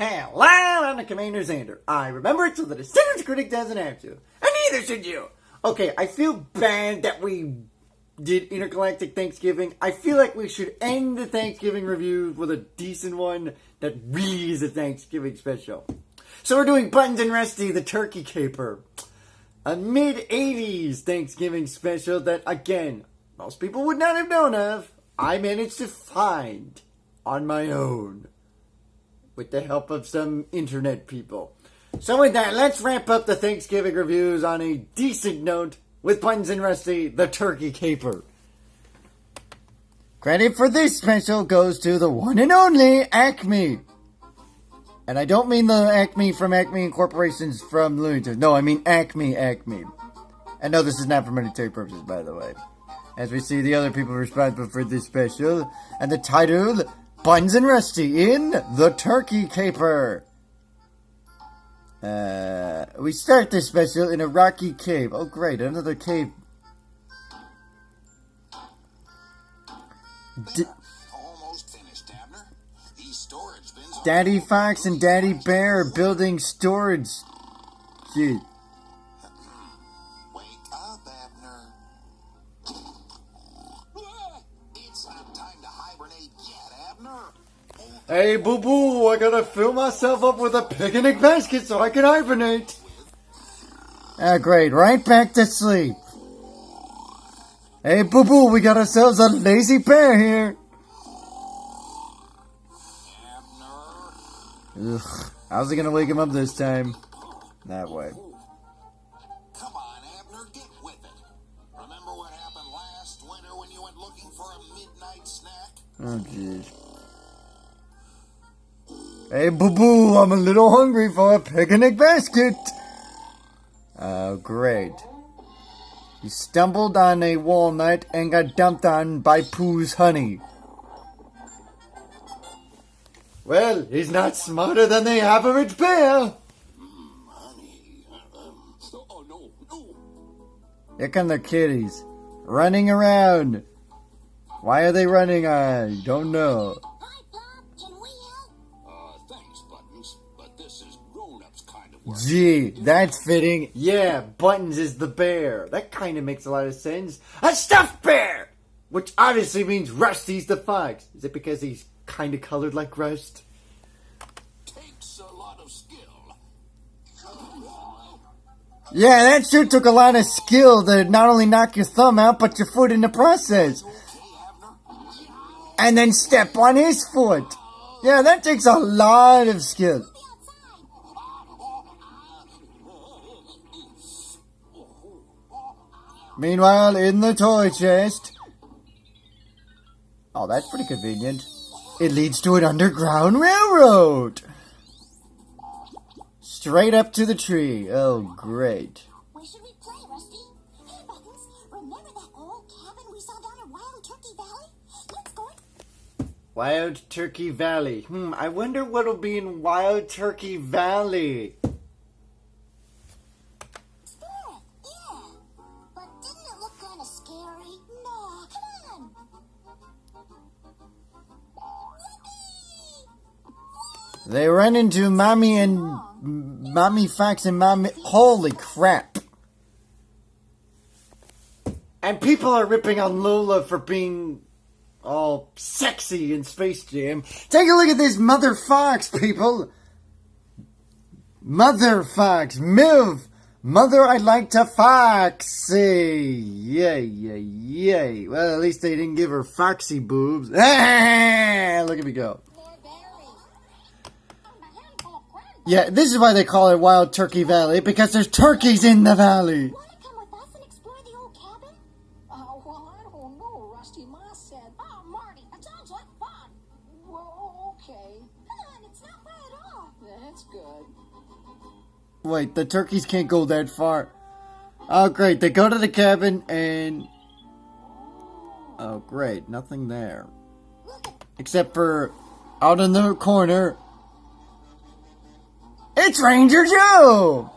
Hello, I'm the CommanderZander. I remember it so that a standards critic doesn't have to. And neither should you. Okay, I feel bad that we did Intergalactic Thanksgiving. I feel like we should end the Thanksgiving review with a decent one that really is a Thanksgiving special. So we're doing Buttons and Rusty, the Turkey Caper. A mid-80s Thanksgiving special that, again, most people would not have known of. I managed to find on my own, with the help of some internet people. So with that, let's wrap up the Thanksgiving reviews on a decent note with Buttons and Rusty, the Turkey Caper. Credit for this special goes to the one and only ACME. And I don't mean the ACME from ACME Incorporations from Looney Tunes. No, I mean ACME. And no, this is not for monetary purposes, by the way. As we see the other people responsible for this special, and the title, Buttons and Rusty in the Turkey Caper. We start this special in a rocky cave. Oh great, another cave. Almost finished, Abner. These storage bins are Daddy Fox and Daddy Bear are building storage. Shit. Wake up, Abner. It's not time to hibernate yet, Abner. Hey, boo-boo, I gotta fill myself up with a picnic basket so I can hibernate. Ah, great, right back to sleep. Hey, boo-boo, we got ourselves a lazy bear here. Abner. Ugh, how's he gonna wake him up this time? That way. Come on, Abner, get with it. Remember what happened last winter when you went looking for a midnight snack? Oh, jeez. Hey, boo-boo, I'm a little hungry for a picnic basket. Oh, great. He stumbled on a walnut and got dumped on by Pooh's honey. Well, he's not smarter than the average bear. Honey. Oh, no. Here come the kitties, running around. Why are they running? I don't know. Hi, Pop. Can we help? Thanks, Buttons, but this is grown-ups kind of work. Gee, that's fitting. Yeah, Buttons is the bear. That kind of makes a lot of sense. A stuffed bear! Which obviously means Rusty's the fox. Is it because he's kind of colored like Rust? Takes a lot of skill. Yeah, that sure took a lot of skill to not only knock your thumb out, but your foot in the process. Okay, Abner? And then step on his foot. Yeah, that takes a lot of skill. Meanwhile, in the toy chest. Oh, that's pretty convenient. It leads to an underground railroad. Straight up to the tree. Oh, great. Where should we play, Rusty? Hey, Buttons. Remember that old cabin we saw down in Wild Turkey Valley? Let's go. Wild Turkey Valley. I wonder what'll be in Wild Turkey Valley. Explore it. Yeah. But didn't it look kind of scary? No. Come on. Yippee! They run into Mommy Fox and Mommy... Holy crap. And people are ripping on Lola for being all sexy in Space Jam. Take a look at this Mother Fox, people. Mother Fox. Miv. Mother, I like to foxy. Yay. Well, at least they didn't give her foxy boobs. Look at me go. More berries. And a handful of cranberries. Yeah, this is why they call it Wild Turkey Valley, because there's turkeys in the valley. Want to come with us and explore the old cabin? Well, I don't know, Rusty. Ma said, Oh, Marty, that sounds like fun. well, okay. Come on, it's not bad at all. That's good. Wait, the turkeys can't go that far. Oh, great. They go to the cabin and... Oh, great. Nothing there. Look at Except for out in the corner. It's Ranger Joe!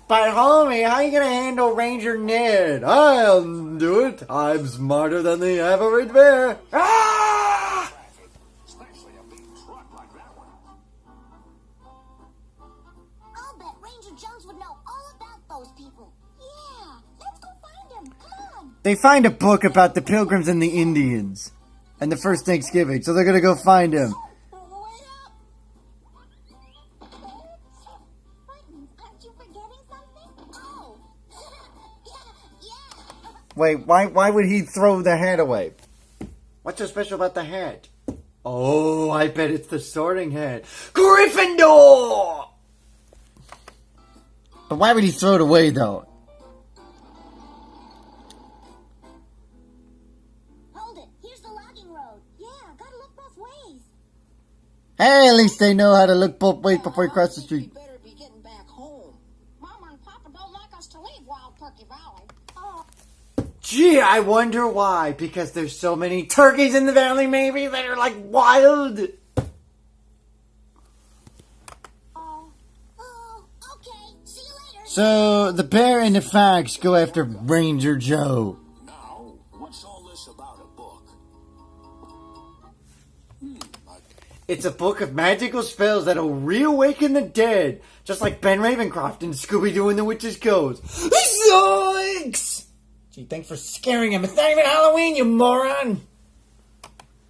But homie, how you gonna handle Ranger Ned? I'll do it. I'm smarter than the average bear. Ah! Especially a big truck like that one. They find a book about the Pilgrims and the Indians and the first Thanksgiving, so they're gonna go find him. Wait up! Buttons, aren't you forgetting something? Oh! yeah! Wait, why would he throw the hat away? What's so special about the hat? Oh, I bet it's the Sorting Hat. Gryffindor! But why would he throw it away, though? Hold it! Here's the logging road. Yeah, gotta look both ways. Hey, at least they know how to look both ways before you cross the We street. better be getting back home. Mama and Papa don't like us to leave Wild Turkey Valley. Oh. Gee, I wonder why. Because there's so many turkeys in the valley, maybe, that are like wild. Oh, okay. See you later. So, the bear and the fox go after Ranger Joe. Now, what's all this about a book? It's a book of magical spells that'll reawaken the dead. Just like Ben Ravencroft in Scooby-Doo and the Witch's Ghost. Zoinks! Gee, thanks for scaring him. It's not even Halloween, you moron!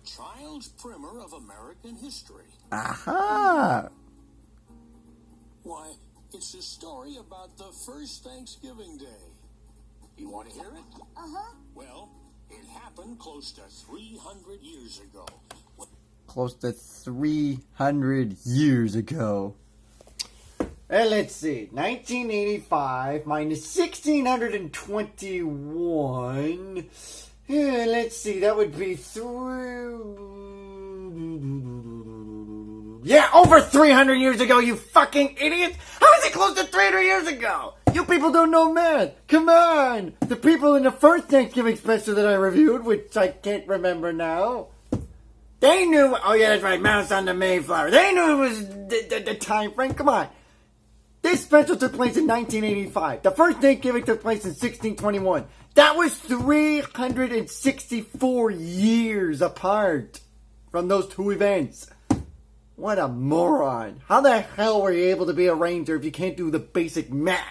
Child's Primer of American History. Aha! Why, it's a story about the first Thanksgiving Day. You want to hear it? Uh-huh. Well, it happened close to 300 years ago. Close to 300 years ago. Well, let's see. 1985 minus 1621. Yeah, let's see. That would be Yeah, over 300 years ago, you fucking idiots! How is it close to 300 years ago? You people don't know math. Come on! The people in the first Thanksgiving special that I reviewed, which I can't remember now, they knew. Oh yeah, that's right. Mouse on the Mayflower. They knew it was the time frame. Come on. This special took place in 1985. The first Thanksgiving took place in 1621. That was 364 years apart from those two events. What a moron. How the hell were you able to be a ranger if you can't do the basic math?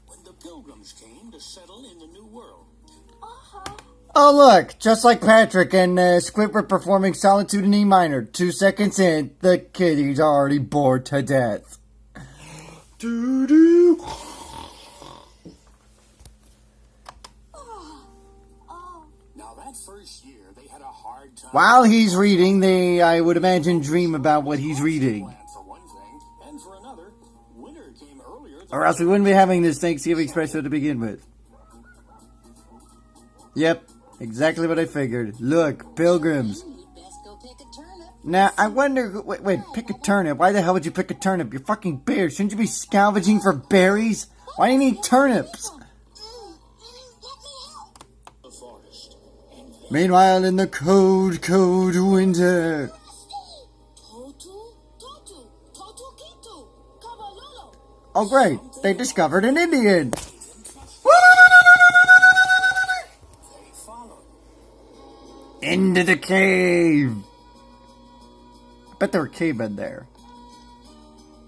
When the Pilgrims came to settle in the New World. Oh look, just like Patrick and Squidward performing Solitude in E minor. 2 seconds in, the kitty's already bored to death. Doo-doo. Now that first year, they had a hard time. While he's reading, they, I would imagine, dream about what he's reading. For one thing, and for another, winter came earlier than Or else we wouldn't be having this Thanksgiving special to begin with. Yep, exactly what I figured. Look, pilgrims. Best go pick a turnip. Now, I wonder... Wait, pick a turnip. Why the hell would you pick a turnip? You're fucking bears. Shouldn't you be scavenging for berries? Why do you need turnips? Let me help. the forest. Meanwhile, in the cold, cold winter... Oh great, they discovered an Indian! They followed. Into the cave! I bet there were cavemen there.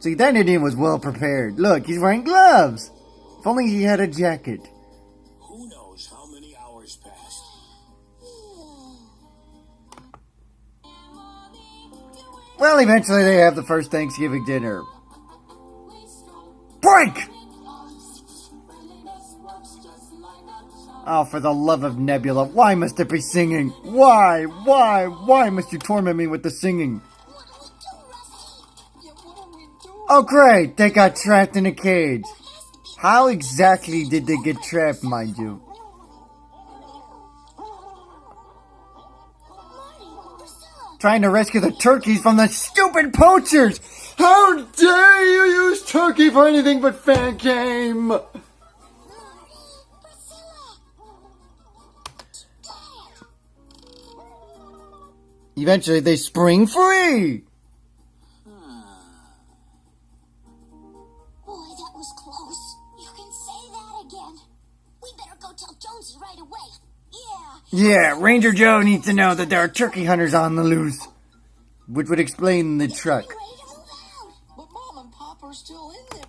See, that Indian was well prepared. Look, he's wearing gloves! If only he had a jacket. Who knows how many hours passed? Well, eventually they have the first Thanksgiving dinner. Break! Oh, for the love of Nebula, why must it be singing? Why must you torment me with the singing? Oh great, they got trapped in a cage. How exactly did they get trapped, mind you? Trying to rescue the turkeys from the stupid poachers! How dare you use turkey for anything but fan game! Eventually they spring free! Boy, that was close. You can say that again. We better go tell Jonesy right away. Yeah, Ranger Joe needs to know that there are turkey hunters on the loose. Which would explain the truck. Ready to move out. But Mom and Pop are still in there.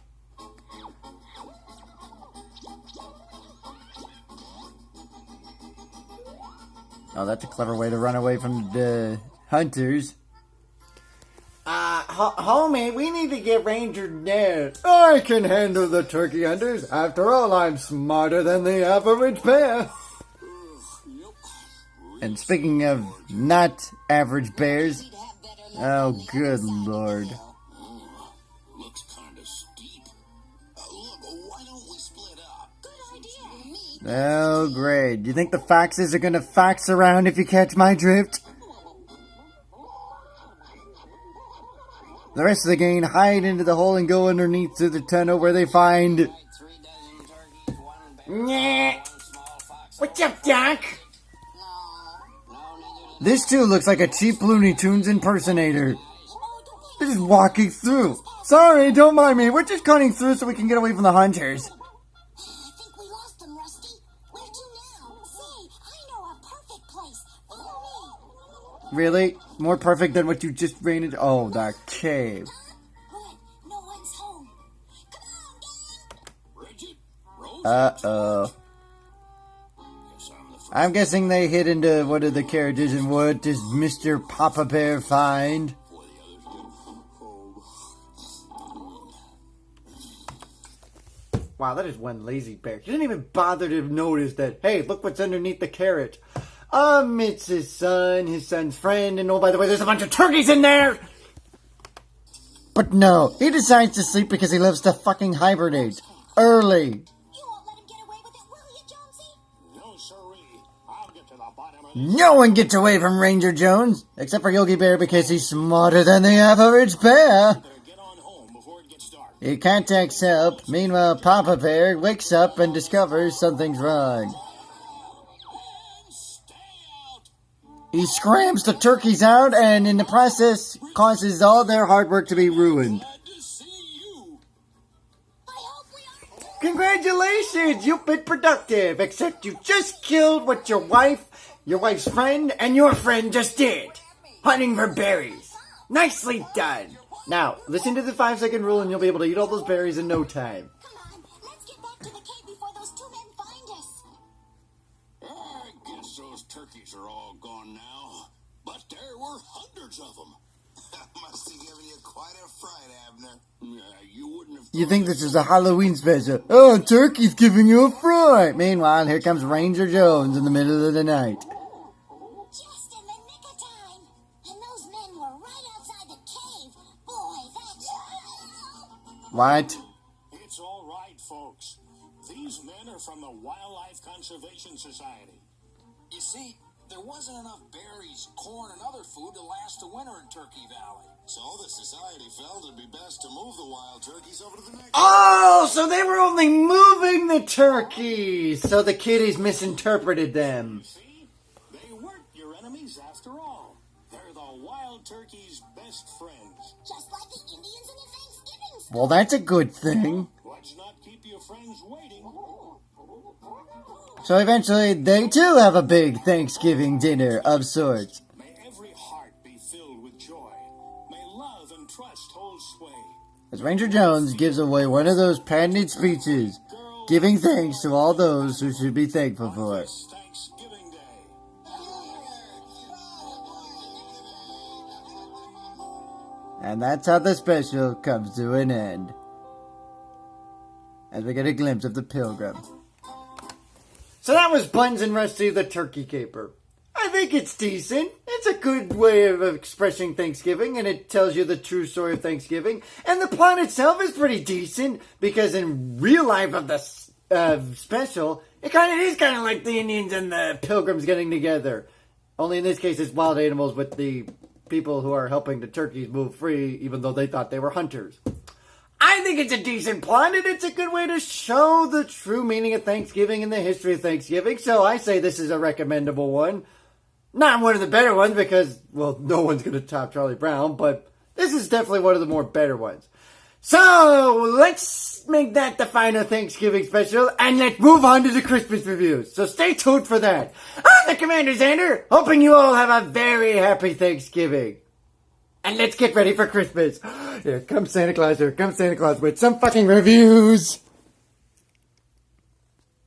Oh, that's a clever way to run away from the hunters. Homie, we need to get Ranger Ned. I can handle the turkey hunters. After all, I'm smarter than the average bear. And speaking of not average bears, oh, good lord. Looks kind of steep. Look, why don't we split up? Good idea. Oh, great. Do you think the foxes are gonna fox around if you catch my drift? The rest of the gang hide into the hole and go underneath to the tunnel where they find... Nyeh. What's up, Doc? This too looks like a cheap Looney Tunes impersonator. They're just walking through. Sorry, don't mind me. We're just cutting through so we can get away from the hunters. I think we lost them, Rusty. Where to now? Say, I know a perfect place. Follow me. Really? More perfect than what you just ran into? Oh, the cave. Good. No one's home. Come on, gang. Bridget, Rose, Uh-oh. guess I'm the first. I'm guessing they hid into one of the carriages, and what does Mr. Papa Bear find? Before the others do. Wow, that is one lazy bear. He didn't even bother to notice that, hey, look what's underneath the carrot. It's his son's friend, and oh, by the way, there's a bunch of turkeys in there! But no, he decides to sleep because he loves to fucking hibernate. Early. You won't let him get away with it, will you, Jonesy? No, sirree. I'll get to the bottom of No one gets away from Ranger Jones, except for Yogi Bear because he's smarter than the average bear. Better get on home before it gets dark. He contacts help. Meanwhile, Papa Bear wakes up and discovers something's wrong. And stay out. He scrams the turkeys out and in the process causes all their hard work to be ruined. Glad to see you. I hope we are. Congratulations, you've been productive, except you just killed what your wife's friend, and your friend just did. Hunting for berries. Nicely done. Now, listen to the 5-second rule and you'll be able to eat all those berries in no time. Come on, let's get back to the cave before those two men find us. I guess those turkeys are all gone now. But there were hundreds of them. Must have given you quite a fright, Abner. You wouldn't have. You think this is a Halloween special? Oh, turkey's giving you a fright. Meanwhile, here comes Ranger Jones in the middle of the night. Just in the nick of time. And those men were right outside the cave. Boy, that's... What? It's all right, folks. These men are from the Wildlife Conservation Society. You see, there wasn't enough berries, corn, and other food to last the winter in Turkey Valley. So the society felt it'd be best to move the wild turkeys over to the next. Oh, so they were only moving the turkeys. So the kiddies misinterpreted them. See? They weren't your enemies after all. They're the wild turkey's best friends. Just like the Indians in the Thanksgiving Well, that's a good thing. Let's not keep your friends waiting. So eventually, they too have a big Thanksgiving dinner of sorts. May every heart be filled with joy. May love and trust hold sway. As Ranger Jones gives away one of those patented speeches, giving thanks to all those who should be thankful for it. This Thanksgiving Day. And that's how the special comes to an end. As we get a glimpse of the pilgrim. So that was Buns and Rusty the Turkey Caper. I think it's decent. It's a good way of expressing Thanksgiving, and it tells you the true story of Thanksgiving. And the plot itself is pretty decent, because in real life of the special, it is kind of like the Indians and the Pilgrims getting together. Only in this case, it's wild animals with the people who are helping the turkeys move free, even though they thought they were hunters. I think it's a decent plot, and it's a good way to show the true meaning of Thanksgiving and the history of Thanksgiving, so I say this is a recommendable one. Not one of the better ones, because, well, no one's going to top Charlie Brown, but this is definitely one of the more better ones. So, let's make that the final Thanksgiving special, and let's move on to the Christmas reviews. So stay tuned for that. I'm the CommanderZander, hoping you all have a very happy Thanksgiving. And let's get ready for Christmas. Here comes Santa Claus with some fucking reviews.